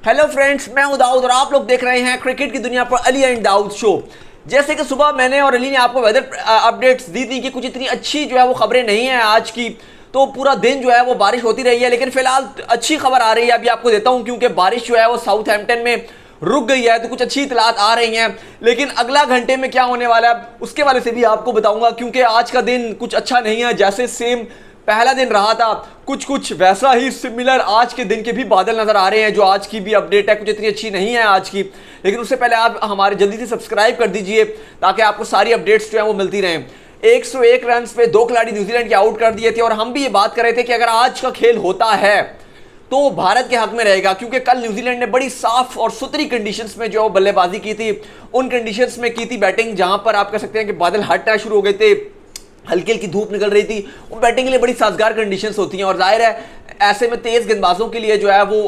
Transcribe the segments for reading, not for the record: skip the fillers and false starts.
Hello friends, मैं हूं दाऊद और आप लोग देख रहे हैं क्रिकेट की दुनिया पर अली एंड दाऊद शो। जैसे कि सुबह मैंने और अली ने आपको वेदर अपडेट्स दी थी कि कुछ इतनी अच्छी जो है वो खबरें नहीं है आज की। तो पूरा दिन जो है वो बारिश होती रही है, लेकिन फिलहाल अच्छी खबर आ रही है, अभी आपको देता हूं, क्योंकि बारिश जो है वो साउथहैम्पटन में रुक गई है। तो कुछ अच्छी इतलात आ रही हैं, लेकिन अगला घंटे में क्या होने वाला है उसके वाले से भी आपको बताऊंगा, क्योंकि आज का दिन कुछ अच्छा नहीं है। जैसे सेम पहला दिन रहा था, कुछ कुछ वैसा ही सिमिलर आज के दिन के भी बादल नजर आ रहे हैं। जो आज की भी अपडेट है कुछ इतनी अच्छी नहीं है आज की, लेकिन उससे पहले आप हमारे जल्दी से सब्सक्राइब कर दीजिए ताकि आपको सारी अपडेट्स जो है वो मिलती रहें। 101 रन पे 2 खिलाड़ी न्यूजीलैंड के आउट कर दिए थे और हम भी ये बात कर रहे थे कि अगर आज का खेल होता है तो भारत के हक में रहेगा, क्योंकि कल न्यूजीलैंड ने बड़ी साफ और सुथरी कंडीशंस में जो बल्लेबाजी की थी, उन कंडीशंस में की थी बैटिंग जहां पर आप कह सकते हैं कि बादल हटना शुरू हो गए थे, हल्की हल्की धूप निकल रही थी। वो बैटिंग के लिए बड़ी साजगार कंडीशंस होती हैं और जाहिर है ऐसे में तेज गेंदबाजों के लिए जो है वो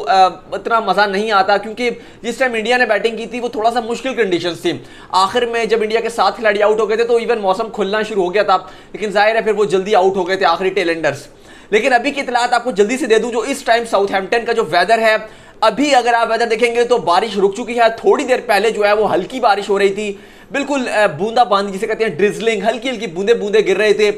इतना मजा नहीं आता, क्योंकि जिस टाइम इंडिया ने बैटिंग की थी वो थोड़ा सा मुश्किल कंडीशंस थी। आखिर में जब इंडिया के 7 खिलाड़ी आउट हो गए थे तो इवन मौसम खुलना शुरू हो गया था, लेकिन जाहिर है फिर वो जल्दी आउट हो गए थे आखिरी टेलेंडर्स। लेकिन अभी की इतलात आपको जल्दी से दे दूं, जो इस टाइम साउथहैम्पटन का जो वेदर है, अभी अगर आप वेदर देखेंगे तो बारिश रुक चुकी है। थोड़ी देर पहले जो है वो हल्की बारिश हो रही थी, बिल्कुल बूंदा बांदी जिसे कहते हैं, ड्रिजलिंग, हल्की हल्की बूंदे बूंदे गिर रहे थे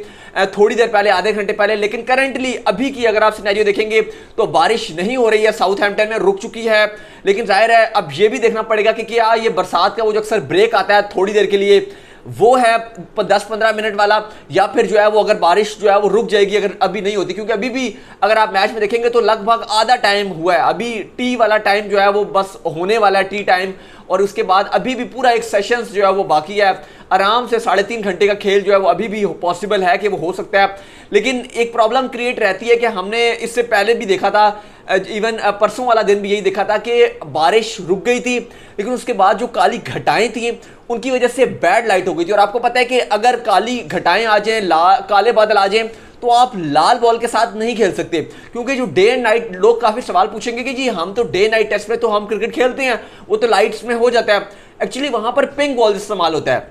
थोड़ी देर पहले, आधे घंटे पहले। लेकिन करंटली अभी की अगर आप सिनेरियो देखेंगे तो बारिश नहीं हो रही है, साउथहैम्पटन में रुक चुकी है। लेकिन जाहिर है अब ये भी देखना पड़ेगा कि क्या ये बरसात का वो जो अक्सर ब्रेक आता है थोड़ी देर के लिए, वो है 10-15 मिनट वाला, या फिर जो है वो अगर बारिश जो है वो रुक जाएगी अगर अभी नहीं होती। क्योंकि अभी भी अगर आप मैच में देखेंगे तो लगभग आधा टाइम हुआ है, अभी टी वाला टाइम जो है वो बस होने वाला है, टी टाइम, और उसके बाद अभी भी पूरा एक सेशंस जो है वो बाकी है। आराम से 3.5 घंटे का खेल जो है वो अभी भी पॉसिबल है कि वो हो सकता है। लेकिन एक प्रॉब्लम क्रिएट रहती है कि हमने इससे पहले भी देखा था, इवन परसों वाला दिन भी यही देखा था कि बारिश रुक गई थी, लेकिन उसके बाद जो काली घटाएं थी उनकी वजह से बैड लाइट हो गई थी। और आपको पता है कि अगर काली घटाएं आ जाएं, काले बादल आ जाएं, तो आप लाल बॉल के साथ नहीं खेल सकते, क्योंकि जो डे एंड नाइट, लोग काफी सवाल पूछेंगे कि जी हम तो डे नाइट टेस्ट में तो हम क्रिकेट खेलते हैं, वो तो लाइट्स में हो जाता है। एक्चुअली वहां पर पिंक बॉल इस्तेमाल होता है,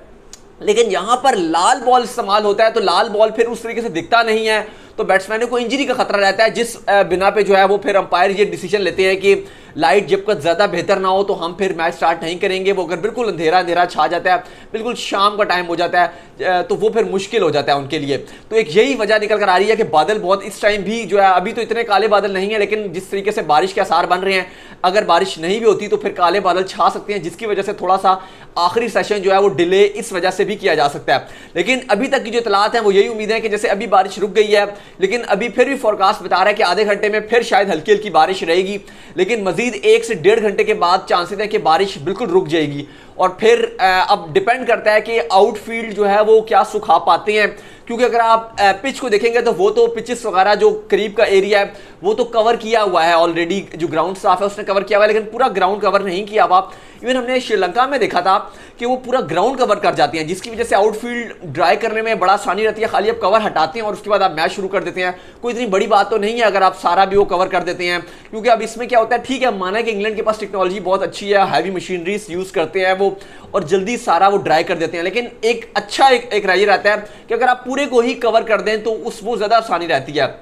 लेकिन यहां पर लाल बॉल इस्तेमाल होता है, तो लाल बॉल फिर उस तरीके से दिखता नहीं है, तो बैट्समैनों को इंजरी का खतरा रहता है, जिस बिना पे जो है वो फिर अंपायर ये डिसीजन लेते हैं कि लाइट जब तक ज्यादा बेहतर ना हो तो हम फिर मैच स्टार्ट नहीं करेंगे। वो अगर बिल्कुल अंधेरा अंधेरा छा जाता है, बिल्कुल शाम का टाइम हो जाता है, तो वो फिर मुश्किल हो जाता है उनके लिए। तो एक यही वजह निकल कर आ रही है कि बादल बहुत इस टाइम भी जो है, अभी तो इतने काले बादल नहीं है, लेकिन जिस तरीके से बारिश के आसार बन रहे हैं, अगर बारिश नहीं भी होती तो फिर काले बादल छा सकते हैं, जिसकी वजह से थोड़ा सा आखिरी सेशन जो है वो डिले इस वजह से भी किया जा सकता है। लेकिन अभी तक की जो इतलात है वो यही उम्मीद है कि जैसे अभी बारिश रुक गई है, लेकिन अभी फिर भी फोरकास्ट बता रहा है कि आधे घंटे में फिर शायद हल्की हल्की बारिश रहेगी, लेकिन मजीद 1 से 1.5 घंटे के बाद चांसेस है कि बारिश बिल्कुल रुक जाएगी। और फिर अब डिपेंड करता है कि आउटफील्ड जो है वो क्या सुखा पाते हैं, क्योंकि अगर आप पिच को देखेंगे तो वो तो पिचेस वगैरह जो करीब का एरिया है वो तो कवर किया हुआ है ऑलरेडी, जो ग्राउंड स्टाफ है उसने कवर किया हुआ है, लेकिन पूरा ग्राउंड कवर नहीं किया हुआ। इवन हमने श्रीलंका में देखा था कि वो पूरा ग्राउंड कवर कर जाती हैं, जिसकी वजह से आउटफील्ड ड्राई करने में बड़ा आसानी रहती है। खाली आप कवर हटाते हैं और उसके बाद आप मैच शुरू कर देते हैं, कोई इतनी बड़ी बात तो नहीं है अगर आप सारा भी वो कवर कर देते हैं। क्योंकि अब इसमें क्या होता है, ठीक है माना कि इंग्लैंड के पास टेक्नोलॉजी बहुत अच्छी है, हैवी मशीनरीज यूज करते हैं वो और जल्दी सारा वो ड्राई कर देते हैं, लेकिन एक अच्छा एक राय रहता है कि अगर आप पूरे को ही कवर कर दें तो उस वो ज्यादा आसानी रहती है।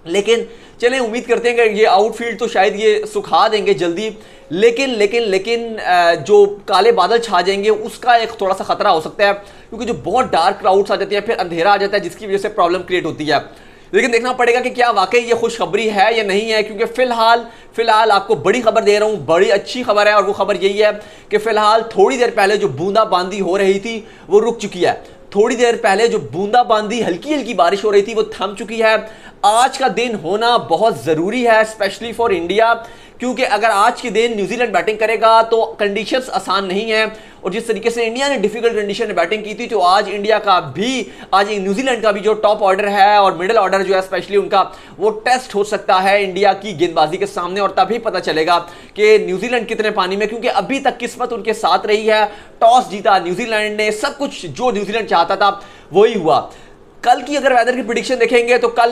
लेकिन चलें उम्मीद करते हैं कि ये आउटफील्ड तो शायद ये सुखा देंगे जल्दी, लेकिन जो काले बादल छा जाएंगे उसका एक थोड़ा सा खतरा हो सकता है, क्योंकि जो बहुत डार्क क्लाउड्स आ जाती है फिर अंधेरा आ जाता है, जिसकी वजह से प्रॉब्लम क्रिएट होती है। लेकिन देखना पड़ेगा कि क्या वाकई ये खुशखबरी है या नहीं है, क्योंकि फिलहाल आपको बड़ी खबर दे रहा हूं, बड़ी अच्छी खबर है, और वो खबर यही है कि फिलहाल थोड़ी देर पहले जो बूंदाबांदी हो रही थी वो रुक चुकी है। थोड़ी देर पहले जो बूंदाबांदी हल्की हल्की बारिश हो रही थी वो थम चुकी है। आज का दिन होना बहुत जरूरी है, स्पेशली फॉर इंडिया, क्योंकि अगर आज के दिन न्यूजीलैंड बैटिंग करेगा तो कंडीशंस आसान नहीं है, और जिस तरीके से इंडिया ने डिफिकल्ट कंडीशन में बैटिंग की थी, तो आज न्यूजीलैंड का भी जो टॉप ऑर्डर है और मिडिल ऑर्डर जो है स्पेशली उनका, वो टेस्ट हो सकता है इंडिया की गेंदबाजी के सामने, और तभी पता चलेगा कि न्यूजीलैंड कितने पानी में। क्योंकि अभी तक किस्मत उनके साथ रही है, टॉस जीता न्यूजीलैंड ने, सब कुछ जो न्यूजीलैंड चाहता था वही हुआ। कल की अगर वेदर की प्रिडिक्शन देखेंगे तो कल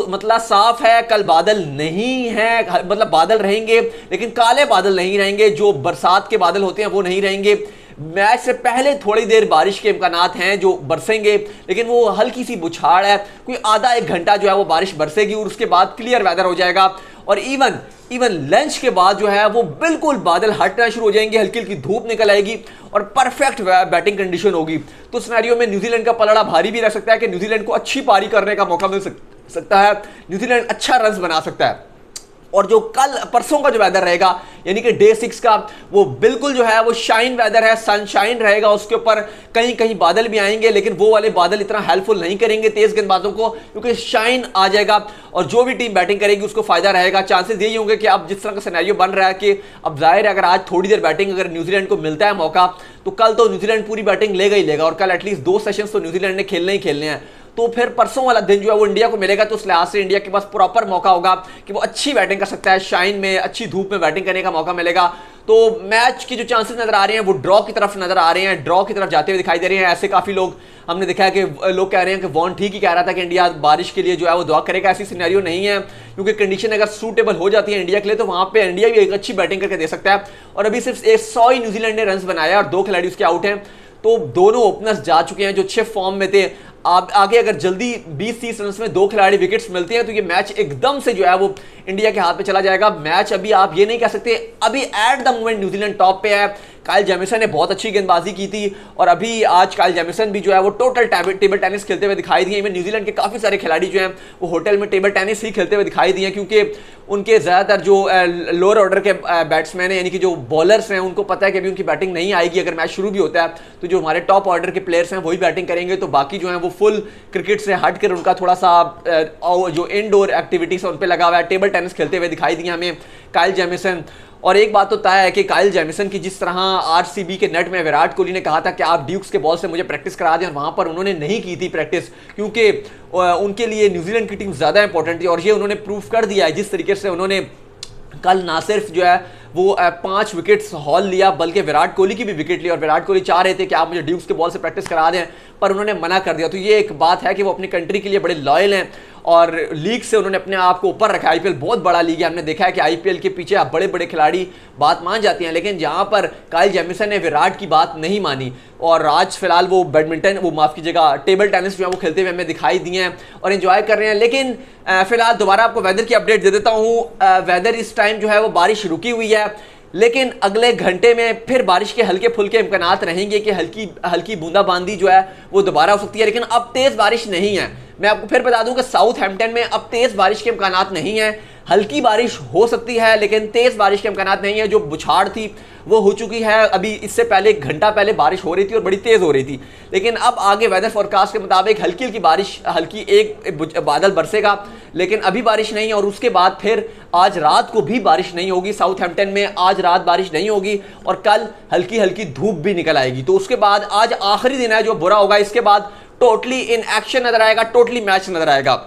मतलब साफ है, कल बादल नहीं है, मतलब बादल रहेंगे लेकिन काले बादल नहीं रहेंगे, जो बरसात के बादल होते हैं वो नहीं रहेंगे। मैच से पहले थोड़ी देर बारिश के इम्कानात हैं जो बरसेंगे, लेकिन वो हल्की सी बुछाड़ है, कोई आधा एक घंटा जो है वो बारिश बरसेगी और उसके बाद क्लियर वेदर हो जाएगा। और इवन लंच के बाद जो है वो बिल्कुल बादल हटना शुरू हो जाएंगे, हल्की हल्की धूप निकल आएगी और परफेक्ट बैटिंग कंडीशन होगी। तो सिनेरियो में न्यूजीलैंड का पलड़ा भारी भी रह सकता है कि न्यूजीलैंड को अच्छी पारी करने का मौका मिल सकता है, न्यूजीलैंड अच्छा रन बना सकता है। और जो कल परसों का जो वेदर रहेगा यानी कि डे 6 का, वो बिल्कुल जो है वो शाइन वेदर है, सनशाइन रहेगा। उसके ऊपर कहीं कहीं बादल भी आएंगे, लेकिन वो वाले बादल इतना हेल्पफुल नहीं करेंगे तेज गेंदबाजों को, क्योंकि शाइन आ जाएगा और जो भी टीम बैटिंग करेगी उसको फायदा रहेगा। चांसेस यही होंगे कि अब जिस तरह का सिनेरियो बन रहा है कि अब जाहिर है अगर आज थोड़ी देर बैटिंग अगर न्यूजीलैंड को मिलता है मौका, तो कल तो न्यूजीलैंड पूरी बैटिंग लेगा ही लेगा और कल एटलीस्ट 2 सेशंस तो न्यूजीलैंड ने खेलने ही खेलने हैं। तो फिर परसों वाला दिन जो है वो इंडिया को मिलेगा, तो उस लिहाज से इंडिया के पास प्रॉपर मौका होगा कि वो अच्छी बैटिंग कर सकता है, शाइन में अच्छी धूप में बैटिंग करने का मौका मिलेगा। तो मैच की जो चांसेस नजर आ रहे हैं वो ड्रॉ की तरफ नजर आ रहे हैं, ड्रॉ की तरफ जाते हुए दिखाई दे रहे हैं। ऐसे काफी लोग हमने देखा है कि लोग कह रहे हैं कि वॉन ठीक ही कह रहा था कि इंडिया बारिश के लिए जो है वो दुआ करेगा। ऐसी सिनेरियो नहीं है, क्योंकि कंडीशन अगर सूटेबल हो जाती है इंडिया के लिए तो वहां पे इंडिया भी एक अच्छी बैटिंग करके दे सकता है। और अभी सिर्फ 100 ही न्यूजीलैंड ने रन बनाया और 2 खिलाड़ी उसके आउट हैं, तो दोनों ओपनर्स जा चुके हैं जो अच्छे फॉर्म में थे। आप आगे अगर जल्दी 20-30 रन में 2 खिलाड़ी विकेट्स मिलते हैं तो ये मैच एकदम से जो है वो इंडिया के हाथ में चला जाएगा। मैच अभी आप ये नहीं कह सकते, अभी at the moment New Zealand top पे है। काइल जेमिसन ने बहुत अच्छी गेंदबाजी की थी और अभी आज काइल जेमिसन भी जो है वो टोटल टेबल टेनिस खेलते हुए दिखाई दिए। इवन न्यूजीलैंड के काफी सारे खिलाड़ी जो हैं वो होटल में टेबल टेनिस ही खेलते हुए दिखाई दिए, क्योंकि उनके ज्यादातर जो लोअर ऑर्डर के बैट्समैन हैं यानी कि जो बॉलर्स हैं उनको पता है कि अभी उनकी बैटिंग नहीं आएगी। अगर मैच शुरू भी होता है तो जो हमारे टॉप ऑर्डर के प्लेयर्स हैं वही बैटिंग करेंगे, तो बाकी जो है वो फुल क्रिकेट से हटकर उनका थोड़ा सा जो इनडोर एक्टिविटीज है उन पर लगा हुआ है। टेबल टेनिस खेलते हुए दिखाई दिए हमें काइल जेमिसन। और एक बात तो तय है कि काइल जेमिसन की जिस तरह आरसीबी के नेट में विराट कोहली ने कहा था कि आप ड्यूक्स के बॉल से मुझे प्रैक्टिस करा दें, और वहां पर उन्होंने नहीं की थी प्रैक्टिस, क्योंकि उनके लिए न्यूजीलैंड की टीम ज्यादा इंपॉर्टेंट थी। और ये उन्होंने प्रूफ कर दिया है जिस तरीके से उन्होंने कल ना सिर्फ जो है वो 5 विकेट्स हॉल लिया, बल्कि विराट कोहली की भी विकेट ली। और विराट कोहली चाह रहे थे कि आप मुझे ड्यूक्स के बॉल से प्रैक्टिस करा दें, पर उन्होंने मना कर दिया। तो ये एक बात है कि वो अपनी कंट्री के लिए बड़े लॉयल हैं और लीग से उन्होंने अपने आप को ऊपर रखा। आईपीएल बहुत बड़ा लीग है, हमने देखा है कि आईपीएल के पीछे बड़े बड़े खिलाड़ी बात मान जाते हैं, लेकिन जहां पर काइल जेमिसन ने विराट की बात नहीं मानी। और आज फिलहाल वो बैडमिंटन, वो माफ कीजिएगा टेबल टेनिस जो है वो खेलते हुए हमें दिखाई दिए हैं और एंजॉय कर रहे हैं। लेकिन फिलहाल दोबारा आपको वेदर की अपडेट दे देता हूँ। वेदर इस टाइम जो है वो बारिश रुकी हुई है, लेकिन अगले घंटे में फिर बारिश के हल्के फुल्के इम्कानात रहेंगे कि हल्की हल्की बूंदाबांदी जो है वो दोबारा हो सकती है, लेकिन अब तेज बारिश नहीं है। मैं आपको फिर बता दूं कि साउथहैम्पटन में अब तेज बारिश के इम्कानात नहीं है, हल्की बारिश हो सकती है लेकिन तेज बारिश के इम्कानात नहीं है। जो बुछाड़ थी वो हो चुकी है, अभी इससे पहले 1 घंटा पहले बारिश हो रही थी और बड़ी तेज हो रही थी, लेकिन अब आगे वेदर फोरकास्ट के मुताबिक हल्की हल्की बारिश, हल्की एक बादल बरसेगा, लेकिन अभी बारिश नहीं है। और उसके बाद फिर आज रात को भी बारिश नहीं होगी, साउथहैम्पटन में आज रात बारिश नहीं होगी और कल हल्की हल्की धूप भी निकल आएगी। तो उसके बाद आज आखिरी दिन है जो बुरा होगा, इसके बाद टोटली इन एक्शन नजर आएगा, टोटली मैच नजर आएगा।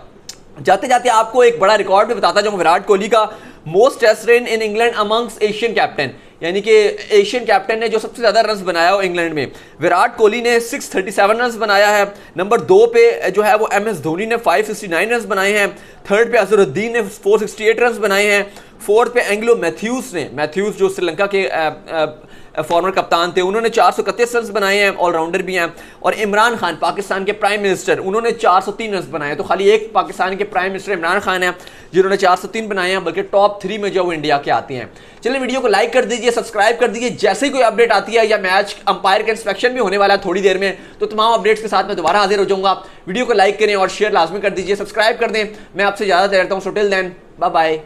जाते जाते आपको एक बड़ा रिकॉर्ड भी बताता जाऊं विराट कोहली का, most test run in England amongst Asian captain, यानी कि एशियन कैप्टन ने जो सबसे ज्यादा रन्स बनाया हो इंग्लैंड में, विराट कोहली ने 637 रन्स बनाया है। नंबर 2 पे जो है वो एमएस धोनी ने 569 रन्स बनाए हैं। थर्ड पे अजहरुद्दीन ने 468 रन्स बनाए हैं। फोर्थ पे एंग्लो मैथ्यूज जो श्रीलंका के फॉर्मर कप्तान थे, उन्होंने 431 रन बनाए हैं, ऑलराउंडर भी हैं। और इमरान खान पाकिस्तान के प्राइम मिनिस्टर, उन्होंने 403 रन बनाए। तो खाली एक पाकिस्तान के प्राइम मिनिस्टर इमरान खान है जिन्होंने 403 बनाए हैं, बल्कि टॉप 3 में जो वो इंडिया के आते हैं। चलिए वीडियो को लाइक कर दीजिए, सब्सक्राइब कर दीजिए। जैसे ही कोई अपडेट आती है या मैच अंपायर का इंस्पेक्शन भी होने वाला है थोड़ी देर में, तो तमाम अपडेट्स के साथ मैं दोबारा हाजिर हो जाऊंगा। वीडियो को लाइक करें और शेयर लाजमी कर दीजिए, सब्सक्राइब कर दें। मैं आपसे ज्यादा देर रहता हूँ। So till then bye bye.